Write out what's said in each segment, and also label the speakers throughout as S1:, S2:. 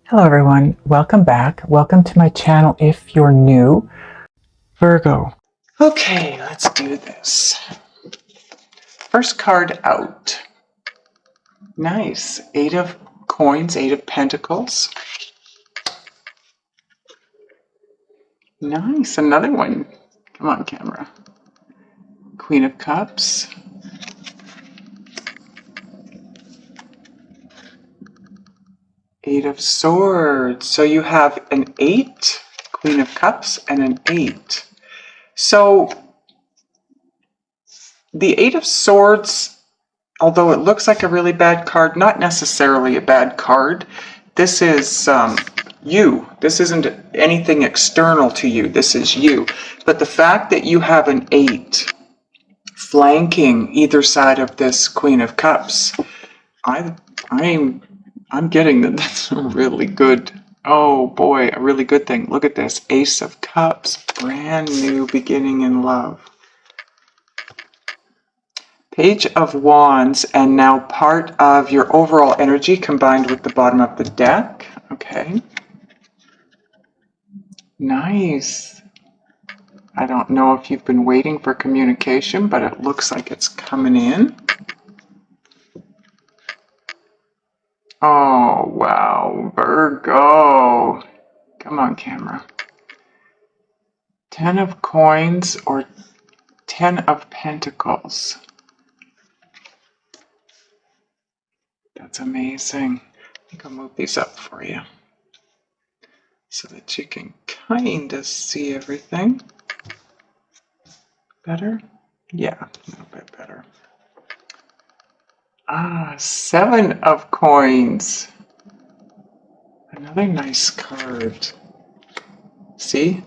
S1: Hello everyone, welcome back. Welcome to my channel if you're new. Virgo. Okay, let's do this. First card out. Nice. 8 of coins, 8 of pentacles. Nice, another one. Come on, camera. Queen of cups. Eight of swords. So you have an 8, Queen of cups, and an 8. So the 8 of swords, although it looks like a really bad card, not necessarily a bad card. This is you. This isn't anything external to you. This is you. But the fact that you have an 8 flanking either side of this Queen of Cups, I'm getting that that's a really good, oh boy, a really good thing. Look at this. Ace of Cups, brand new beginning in love. Page of Wands, and now part of your overall energy combined with the bottom of the deck. Okay. Nice. I don't know if you've been waiting for communication, but it looks like it's coming in. Oh, wow. Virgo. Come on, camera. 10 of coins or 10 of pentacles. That's amazing. I think I'll move these up for you so that you can kind of see everything. Better? Yeah, a little bit better. 7 of coins. Another nice card. See?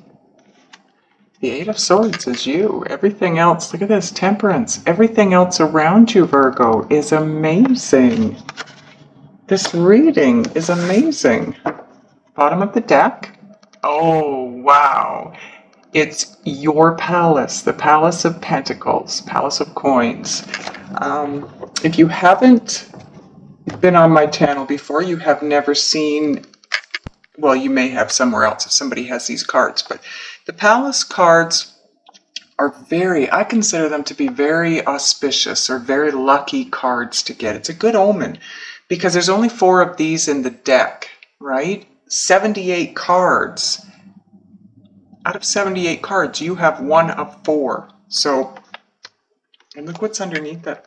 S1: The 8 of swords is you. Everything else, look at this, temperance. Everything else around you, Virgo, is amazing. This reading is amazing. Bottom of the deck. Oh, wow. It's your palace, the Palace of Pentacles, Palace of Coins. If you haven't been on my channel before, you have never seen, well, you may have somewhere else if somebody has these cards, but the Palace cards are I consider them to be very auspicious or very lucky cards to get. It's a good omen because there's only 4 of these in the deck, right? 78 cards. Out of 78 cards, you have 1 of 4. So, and look what's underneath it.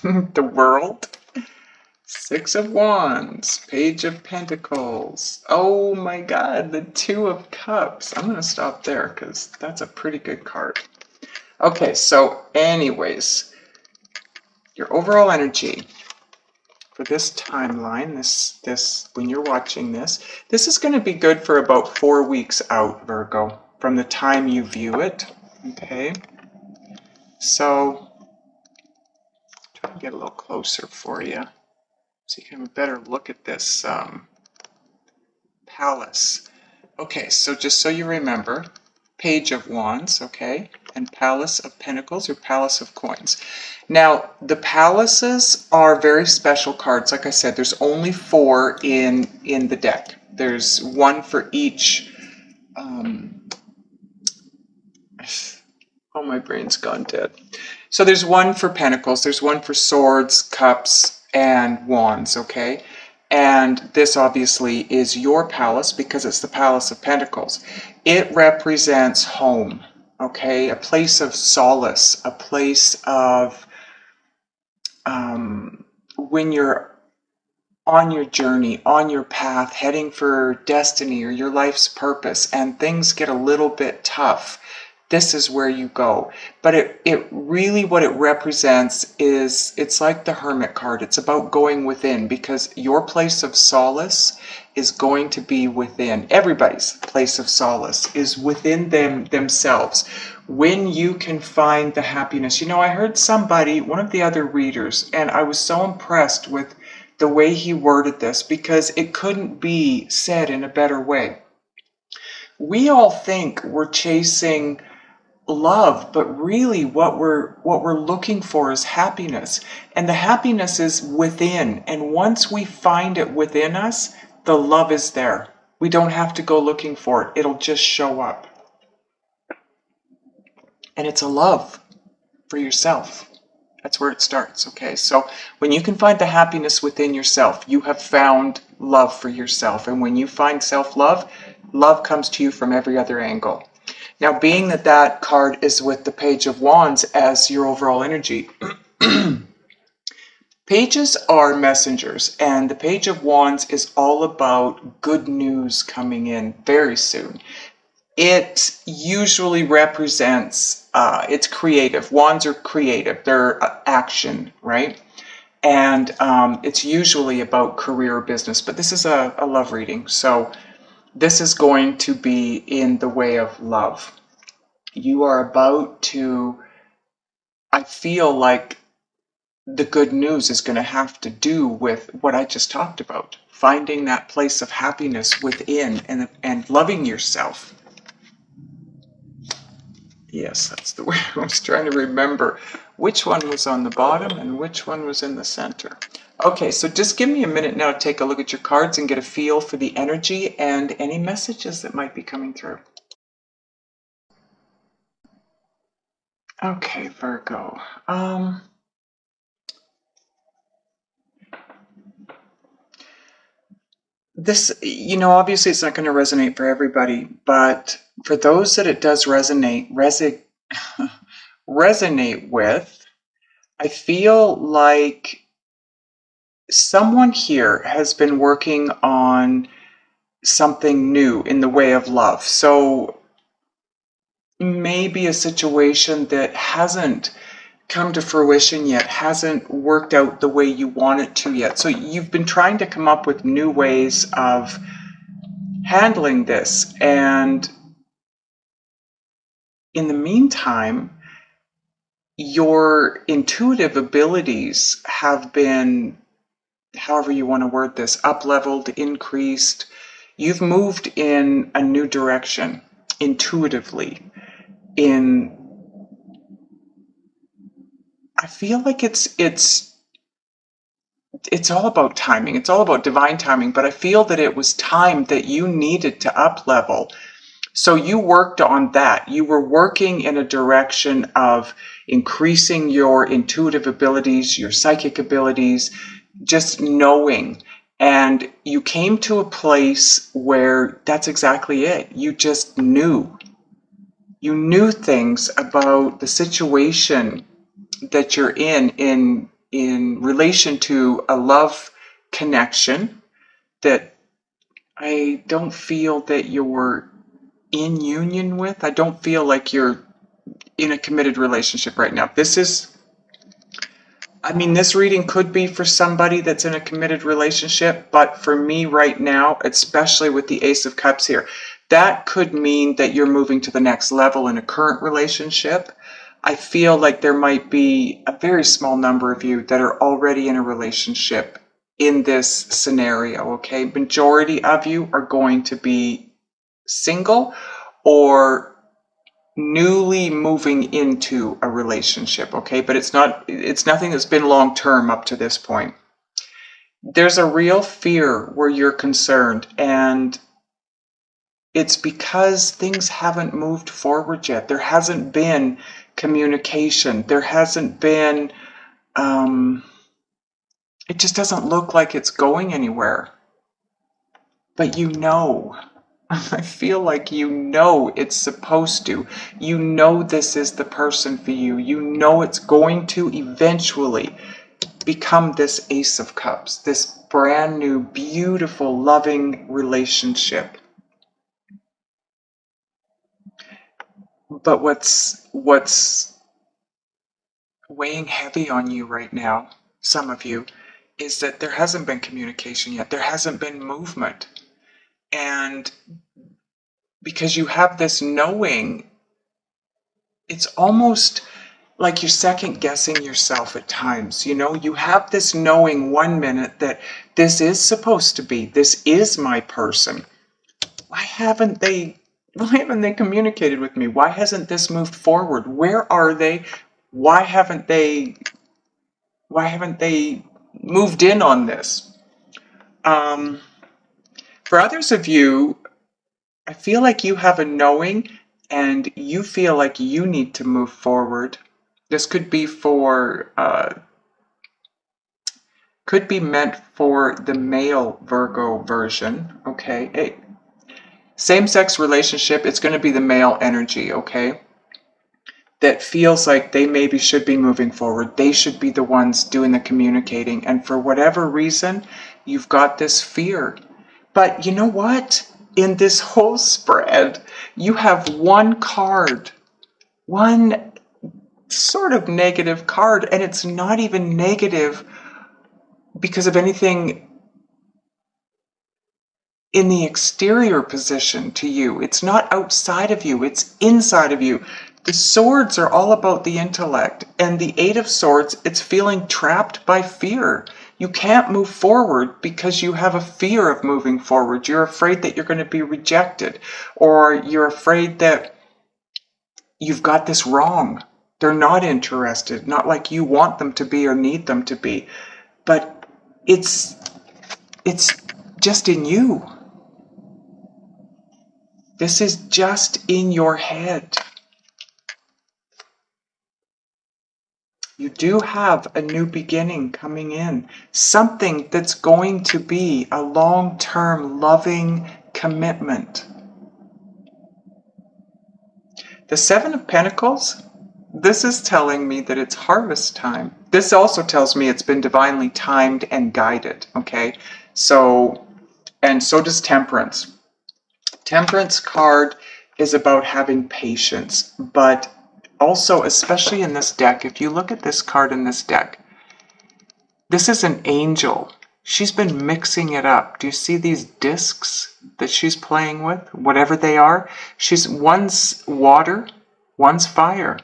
S1: The World. 6 of Wands. Page of Pentacles. Oh my God, the 2 of Cups. I'm going to stop there because that's a pretty good card. Okay, so anyways, your overall energy for this timeline, this when you're watching this is going to be good for about 4 weeks out, Virgo, from the time you view it. Okay, so try to get a little closer for you so you can have a better look at this palace. Okay, so just so you remember, Page of Wands, okay, and Palace of Pentacles or Palace of Coins. Now, the palaces are very special cards. Like I said, there's only 4 in the deck. There's 1 for each. Oh, my brain's gone dead. So there's 1 for Pentacles, there's 1 for Swords, Cups, and Wands, okay? And this obviously is your palace because it's the Palace of Pentacles. It represents home, okay? A place of solace, a place of when you're on your journey, on your path, heading for destiny or your life's purpose, and things get a little bit tough. This is where you go. But it really, what it represents is, it's like the Hermit card. It's about going within, because your place of solace is going to be within. Everybody's place of solace is within themselves. When you can find the happiness. You know, I heard somebody, one of the other readers, and I was so impressed with the way he worded this, because it couldn't be said in a better way. We all think we're chasing love, but really what we're looking for is happiness. And the happiness is within. And once we find it within us, the love is there. We don't have to go looking for it. It'll just show up. And it's a love for yourself. That's where it starts, okay? So when you can find the happiness within yourself, you have found love for yourself. And when you find self-love, love comes to you from every other angle. Now, being that that card is with the Page of Wands as your overall energy, pages are messengers, and the Page of Wands is all about good news coming in very soon. It usually represents, it's creative. Wands are creative. They're action, right? And it's usually about career or business, but this is a love reading. So this is going to be in the way of love. You are about to, I feel like the good news is going to have to do with what I just talked about. Finding that place of happiness within and loving yourself. Yes, that's the way I was trying to remember which one was on the bottom and which one was in the center. Okay, so just give me a minute now to take a look at your cards and get a feel for the energy and any messages that might be coming through. Okay, Virgo. This, obviously it's not going to resonate for everybody, but for those that it does resonate with, I feel like someone here has been working on something new in the way of love. So maybe a situation that hasn't come to fruition yet, hasn't worked out the way you want it to yet. So you've been trying to come up with new ways of handling this. And in the meantime, your intuitive abilities have been, however you want to word this, up-leveled, increased. You've moved in a new direction intuitively. I feel like it's all about timing. It's all about divine timing, but I feel that it was time that you needed to up-level. So you worked on that. You were working in a direction of increasing your intuitive abilities, your psychic abilities, just knowing. And you came to a place where that's exactly it. You just knew. You knew things about the situation that you're in relation to a love connection that I don't feel that you're in union with. I don't feel like you're in a committed relationship right now. This reading could be for somebody that's in a committed relationship, but for me right now, especially with the Ace of Cups here, that could mean that you're moving to the next level in a current relationship. I feel like there might be a very small number of you that are already in a relationship in this scenario, okay? Majority of you are going to be single or newly moving into a relationship, okay? But it's nothing that's been long-term up to this point. There's a real fear where you're concerned, and it's because things haven't moved forward yet. There hasn't been communication. There hasn't been, it just doesn't look like it's going anywhere. But you know, I feel like you know it's supposed to. You know this is the person for you. You know it's going to eventually become this Ace of Cups, this brand new, beautiful, loving relationship. But what's weighing heavy on you right now, some of you, is that there hasn't been communication yet. There hasn't been movement. And because you have this knowing, it's almost like you're second guessing yourself at times. You have this knowing 1 minute that this is supposed to be, this is my person. Why haven't they Why haven't they communicated with me? Why hasn't this moved forward? Where are they? Why haven't they moved in on this? For others of you, I feel like you have a knowing and you feel like you need to move forward. This could be could be meant for the male Virgo version, okay? Same-sex relationship, it's going to be the male energy, okay? That feels like they maybe should be moving forward. They should be the ones doing the communicating. And for whatever reason, you've got this fear. But you know what? In this whole spread, you have one card, one sort of negative card, and it's not even negative because of anything in the exterior position to you. It's not outside of you, it's inside of you. The swords are all about the intellect, and the Eight of Swords, it's feeling trapped by fear. You can't move forward because you have a fear of moving forward. You're afraid that you're going to be rejected, or you're afraid that you've got this wrong. They're not interested, not like you want them to be or need them to be, but it's just in you. This is just in your head. You do have a new beginning coming in. Something that's going to be a long-term loving commitment. The Seven of Pentacles, this is telling me that it's harvest time. This also tells me it's been divinely timed and guided, okay? And so does Temperance. Temperance card is about having patience, but also, especially in this deck, if you look at this card in this deck, this is an angel. She's been mixing it up. Do you see these discs that she's playing with? Whatever they are. One's water, one's fire.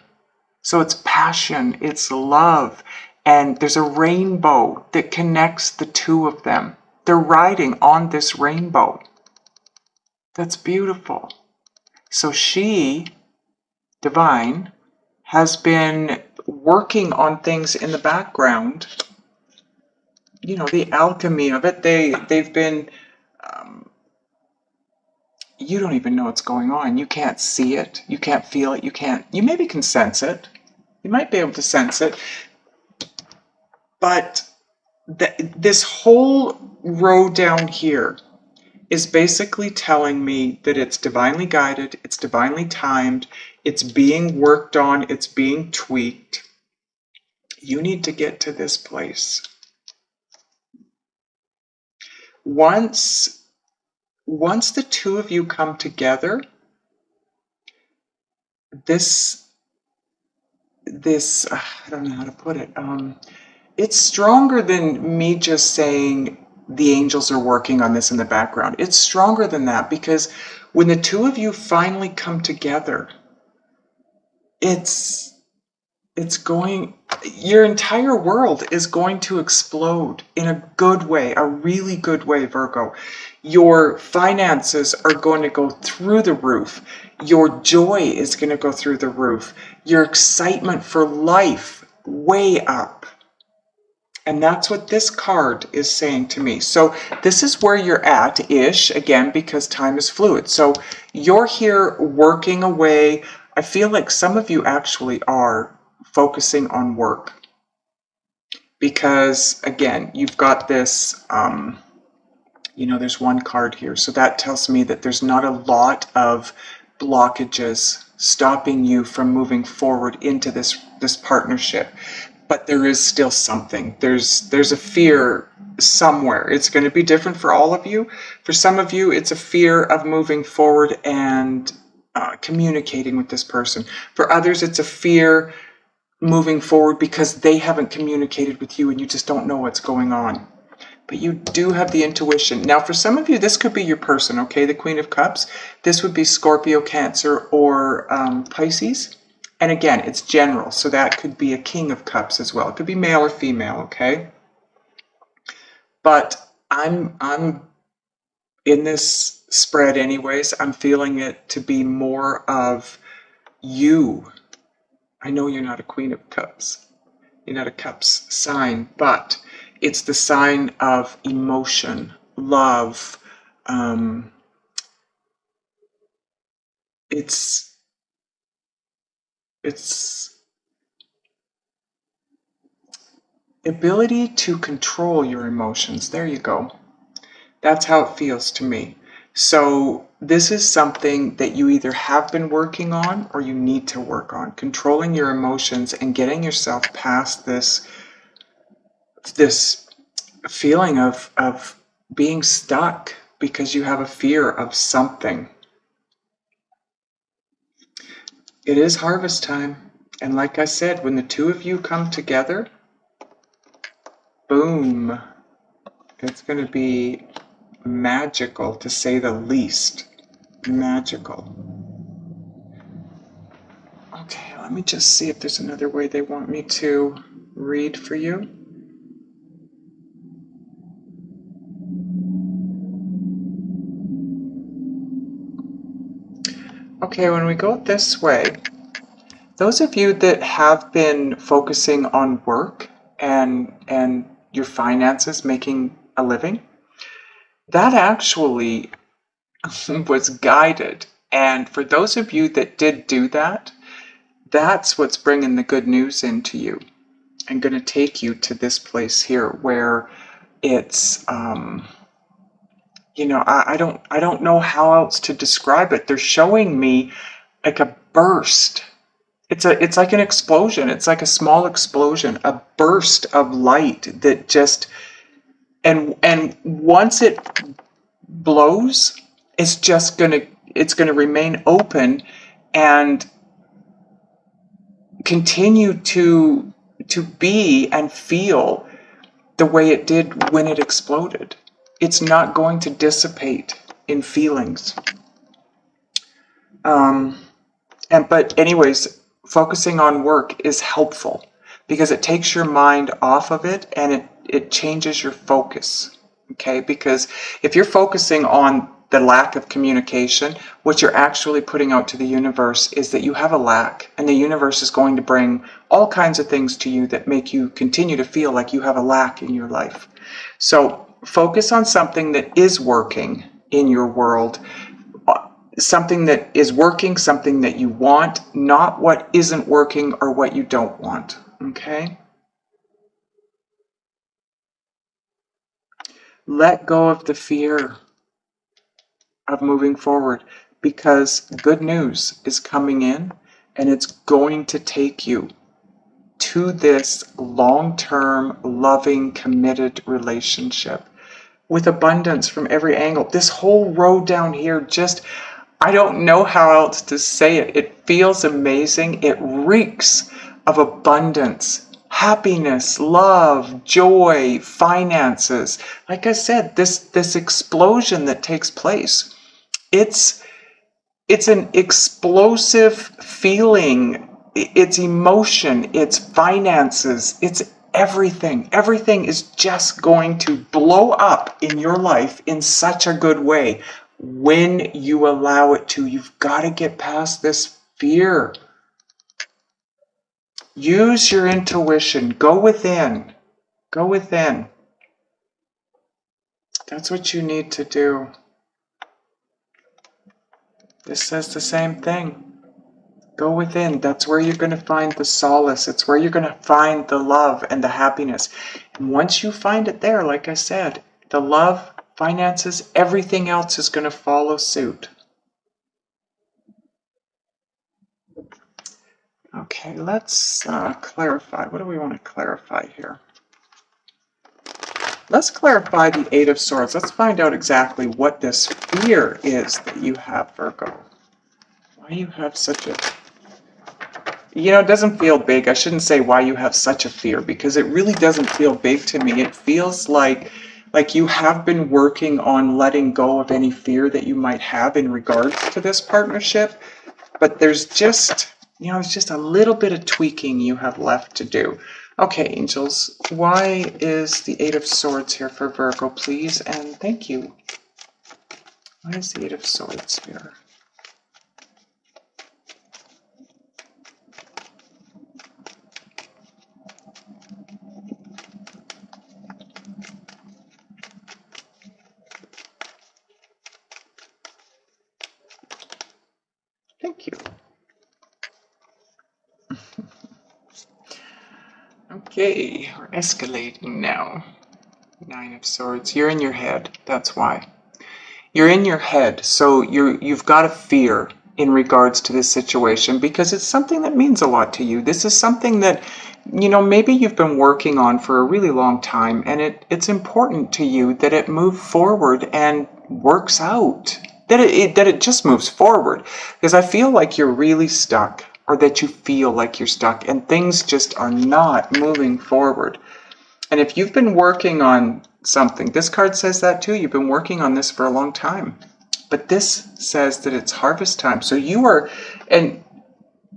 S1: So it's passion, it's love, and there's a rainbow that connects the two of them. They're riding on this rainbow. That's beautiful. So she, Divine, has been working on things in the background. You know, the alchemy of it. They've been, you don't even know what's going on. You can't see it. You can't feel it. You maybe can sense it. You might be able to sense it. But this whole row down here is basically telling me that it's divinely guided, it's divinely timed, it's being worked on, it's being tweaked. You need to get to this place. Once the two of you come together, this I don't know how to put it. It's stronger than me just saying the angels are working on this in the background. It's stronger than that, because when the two of you finally come together, your entire world is going to explode in a good way, a really good way, Virgo. Your finances are going to go through the roof. Your joy is going to go through the roof. Your excitement for life, way up. And that's what this card is saying to me. So this is where you're at-ish, again, because time is fluid. So you're here working away. I feel like some of you actually are focusing on work. Because, again, you've got this, there's one card here. So that tells me that there's not a lot of blockages stopping you from moving forward into this partnership. But there is still something. There's a fear somewhere. It's going to be different for all of you. For some of you, it's a fear of moving forward and communicating with this person. For others, it's a fear moving forward because they haven't communicated with you and you just don't know what's going on. But you do have the intuition. Now, for some of you, this could be your person, okay? The Queen of Cups. This would be Scorpio, Cancer, or Pisces. And again, it's general, so that could be a King of Cups as well. It could be male or female, okay? But I'm in this spread anyways, I'm feeling it to be more of you. I know you're not a Queen of Cups. You're not a Cups sign, but it's the sign of emotion, love. It's ability to control your emotions. There you go. That's how it feels to me. So this is something that you either have been working on or you need to work on. Controlling your emotions and getting yourself past this feeling of being stuck because you have a fear of something. It is harvest time. And like I said, when the two of you come together, boom, it's going to be magical, to say the least. Magical. Okay, let me just see if there's another way they want me to read for you. Okay, when we go this way, those of you that have been focusing on work and your finances, making a living, that actually was guided. And for those of you that did do that, that's what's bringing the good news into you and going to take you to this place here where it's I don't know how else to describe it. They're showing me like a burst. It's like an explosion. It's like a small explosion, a burst of light that just and once it blows, it's gonna remain open and continue to be and feel the way it did when it exploded. It's not going to dissipate in feelings. But anyways, focusing on work is helpful because it takes your mind off of it and it changes your focus. Okay, because if you're focusing on the lack of communication, what you're actually putting out to the universe is that you have a lack, and the universe is going to bring all kinds of things to you that make you continue to feel like you have a lack in your life. So focus on something that is working in your world, something that is working, something that you want, not what isn't working or what you don't want. Okay? Let go of the fear of moving forward, because good news is coming in and it's going to take you to this long-term, loving, committed relationship with abundance from every angle. This whole road down here, just, I don't know how else to say it. It feels amazing. It reeks of abundance, happiness, love, joy, finances. Like I said, this explosion that takes place, it's an explosive feeling. It's emotion, it's finances, it's everything. Everything is just going to blow up in your life in such a good way when you allow it to. You've got to get past this fear. Use your intuition. Go within. Go within. That's what you need to do. This says the same thing. Go within. That's where you're going to find the solace. It's where you're going to find the love and the happiness. And once you find it there, like I said, the love, finances, everything else is going to follow suit. Okay, let's clarify. What do we want to clarify here? Let's clarify the Eight of Swords. Let's find out exactly what this fear is that you have, Virgo. Why you have such a... it doesn't feel big. I shouldn't say why you have such a fear, because it really doesn't feel big to me. It feels like you have been working on letting go of any fear that you might have in regards to this partnership, but there's just, it's just a little bit of tweaking you have left to do. Okay, angels, why is the Eight of Swords here for Virgo, please? And thank you. Why is the Eight of Swords here? Thank you. Okay, we're escalating now. Nine of Swords. You're in your head. That's why. You're in your head, so you've got a fear in regards to this situation because it's something that means a lot to you. This is something that, you know, maybe you've been working on for a really long time, and it's important to you that it move forward and works out. That it just moves forward. Because I feel like you're really stuck, or that you feel like you're stuck, and things just are not moving forward. And if you've been working on something, this card says that too. You've been working on this for a long time. But this says that it's harvest time. So you are, and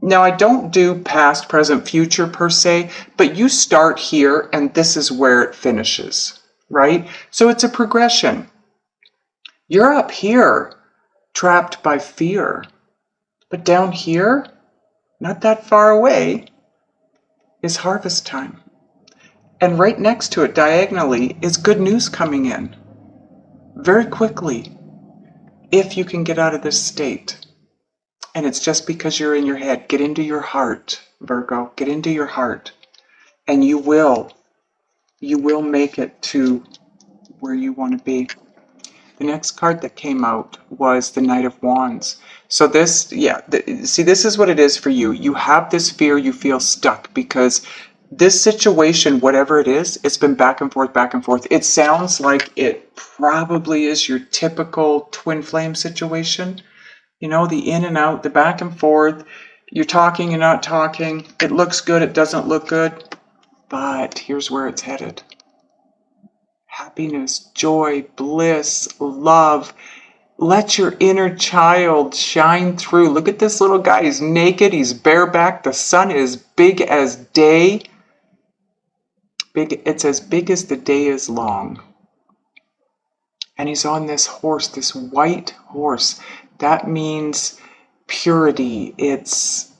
S1: now I don't do past, present, future per se, but you start here and this is where it finishes, right? So it's a progression. You're up here, trapped by fear. But down here, not that far away, is harvest time. And right next to it, diagonally, is good news coming in. Very quickly, if you can get out of this state. And it's just because you're in your head. Get into your heart, Virgo. Get into your heart. And you will make it to where you want to be. The next card that came out was the Knight of Wands. So this, see, this is what it is for you. You have this fear, you feel stuck because this situation, whatever it is, it's been back and forth, back and forth. It sounds like it probably is your typical twin flame situation. You know, the in and out, the back and forth. You're talking, you're not talking. It looks good, it doesn't look good. But here's where it's headed. Happiness, joy, bliss, love. Let your inner child shine through. Look at this little guy. He's naked. He's bareback. The sun is big as day. It's as big as the day is long. And he's on this horse, this white horse. That means purity. It's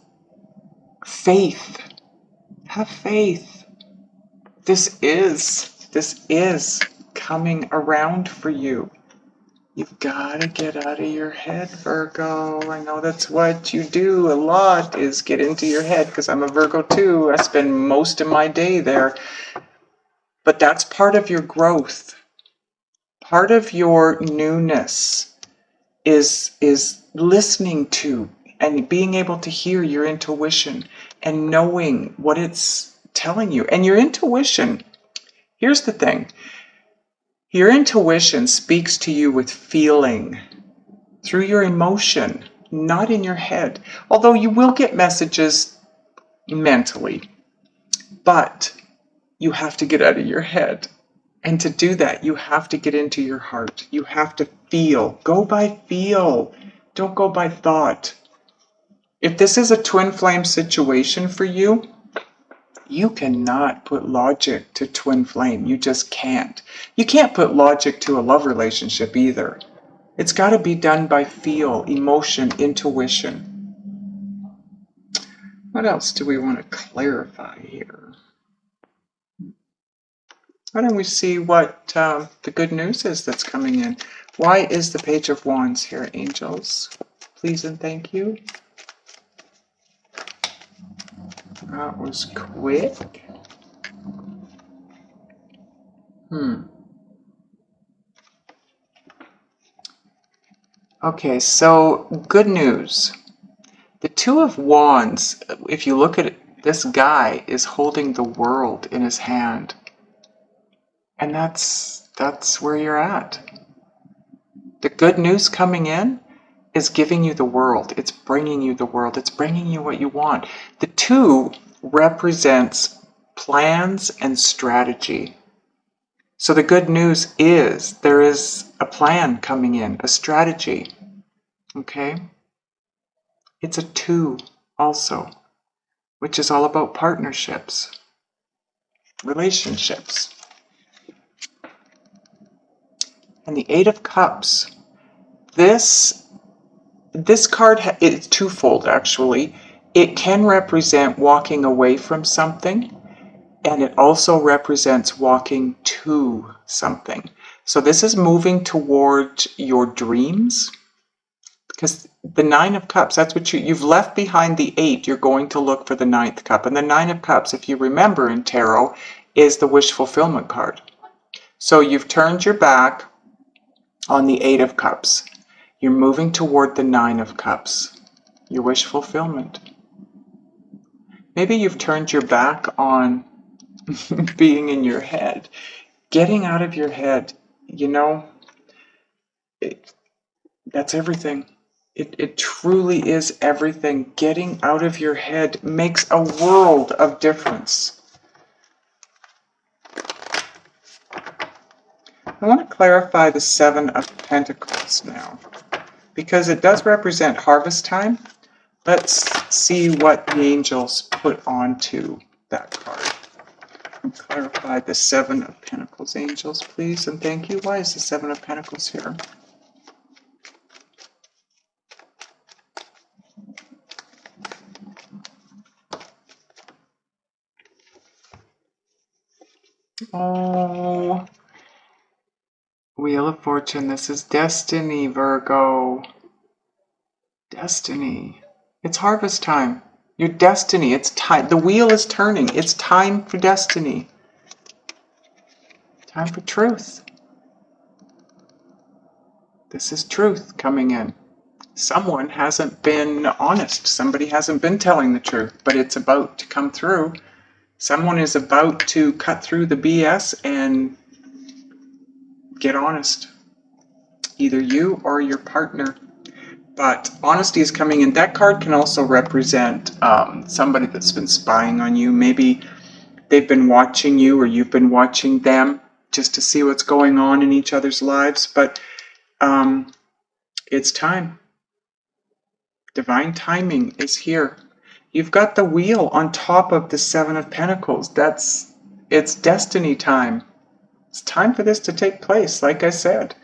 S1: faith. Have faith. This is coming around for you. You've got to get out of your head, Virgo. I know that's what you do a lot, is get into your head, because I'm a Virgo too. I spend most of my day there. But that's part of your growth. Part of your newness is listening to and being able to hear your intuition and knowing what it's telling you. And your intuition, here's the thing. Your intuition speaks to you with feeling, through your emotion, not in your head. Although you will get messages mentally, but you have to get out of your head. And to do that, you have to get into your heart. You have to feel. Go by feel. Don't go by thought. If this is a twin flame situation for you, you cannot put logic to twin flame. You just can't. You can't put logic to a love relationship either. It's got to be done by feel, emotion, intuition. What else do we want to clarify here? Why don't we see what the good news is that's coming in? Why is the Page of Wands here, angels? Please and thank you. That was quick. Okay, so good news. The Two of Wands, if you look at it, this guy is holding the world in his hand. And that's where you're at. The good news coming in is giving you the world. It's bringing you the world. It's bringing you what you want. The two represents plans and strategy. So the good news is there is a plan coming in, a strategy. Okay? It's a two also, which is all about partnerships, relationships. And the Eight of Cups, This card it's twofold actually. It can represent walking away from something, and it also represents walking to something. So this is moving toward your dreams, because the Nine of Cups, that's what you've left behind the 8. You're going to look for the ninth cup. And the Nine of Cups, if you remember in tarot, is the wish fulfillment card. So you've turned your back on the 8 of Cups. You're moving toward the 9 of Cups, your wish fulfillment. Maybe you've turned your back on being in your head, getting out of your head. You know, that's everything. It truly is everything. Getting out of your head makes a world of difference. I want to clarify the 7 of Pentacles now, because it does represent harvest time. Let's see what the angels put onto that card. Clarify the 7 of Pentacles, angels, please, and thank you. Why is the 7 of Pentacles here? Oh, Wheel of Fortune. This is destiny, Virgo. Destiny. It's harvest time. Your destiny. It's time. The wheel is turning. It's time for destiny. Time for truth. This is truth coming in. Someone hasn't been honest. Somebody hasn't been telling the truth, but it's about to come through. Someone is about to cut through the BS and get honest. Either you or your partner. But honesty is coming in. That card can also represent somebody that's been spying on you. Maybe they've been watching you or you've been watching them just to see what's going on in each other's lives. But it's time. Divine timing is here. You've got the wheel on top of the 7 of Pentacles. It's destiny time. It's time for this to take place, like I said.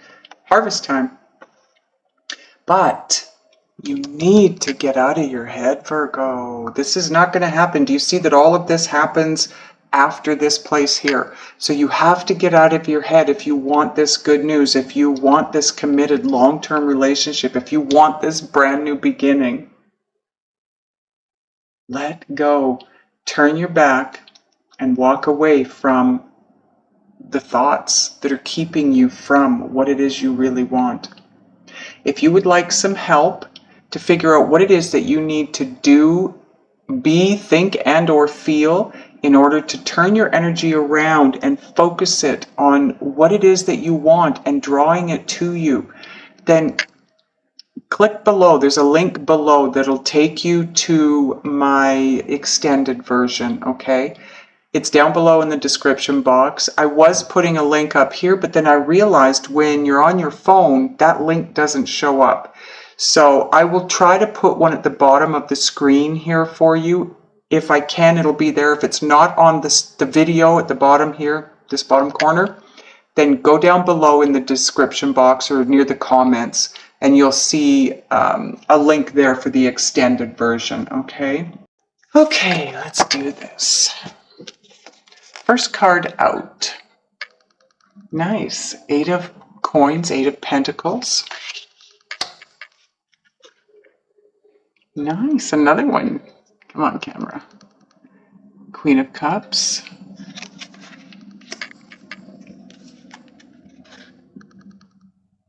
S1: Harvest time. But you need to get out of your head, Virgo. This is not going to happen. Do you see that all of this happens after this place here? So you have to get out of your head if you want this good news, if you want this committed long-term relationship, if you want this brand new beginning. Let go. Turn your back and walk away from the thoughts that are keeping you from what it is you really want. If you would like some help to figure out what it is that you need to do, be, think, and or feel in order to turn your energy around and focus it on what it is that you want and drawing it to you, then click below. There's a link below that'll take you to my extended version, okay? It's down below in the description box. I was putting a link up here, but then I realized when you're on your phone, that link doesn't show up. So I will try to put one at the bottom of the screen here for you. If I can, it'll be there. If it's not on the video at the bottom here, this bottom corner, then go down below in the description box or near the comments, and you'll see a link there for the extended version, okay? Okay, let's do this. First card out. Nice. 8 of Coins, 8 of Pentacles. Nice. Another one. Come on, camera. Queen of Cups.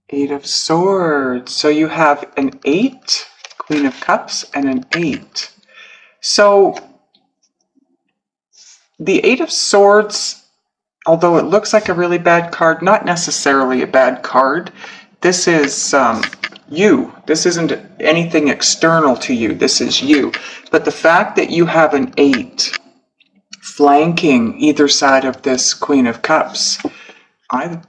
S1: Eight of Swords. So you have an 8, Queen of Cups, and an 8. So the 8 of Swords, although it looks like a really bad card, not necessarily a bad card. This is you. This isn't anything external to you. This is you. But the fact that you have an 8 flanking either side of this Queen of Cups, I'm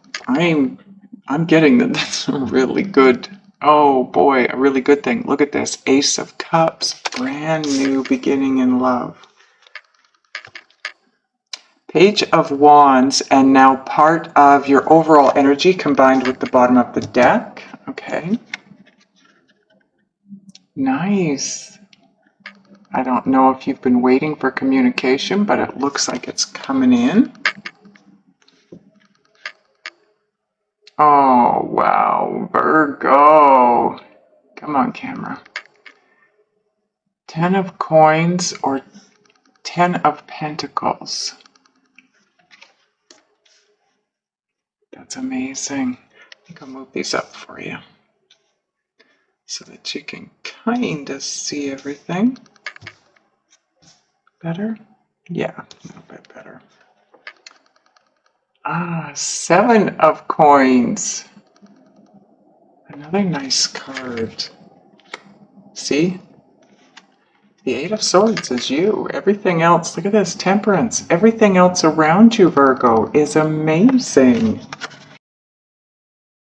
S1: getting that that's a really good, oh boy, a really good thing. Look at this. Ace of Cups. Brand new beginning in love. Page of Wands, and now part of your overall energy combined with the bottom of the deck. Okay. Nice. I don't know if you've been waiting for communication, but it looks like it's coming in. Oh, wow, Virgo. Come on, camera. 10 of coins or 10 of pentacles. That's amazing. I think I'll move these up for you so that you can kind of see everything. Better? Yeah, a little bit better. 7 of coins. Another nice card. See? The 8 of swords is you. Everything else, look at this, temperance. Everything else around you, Virgo, is amazing.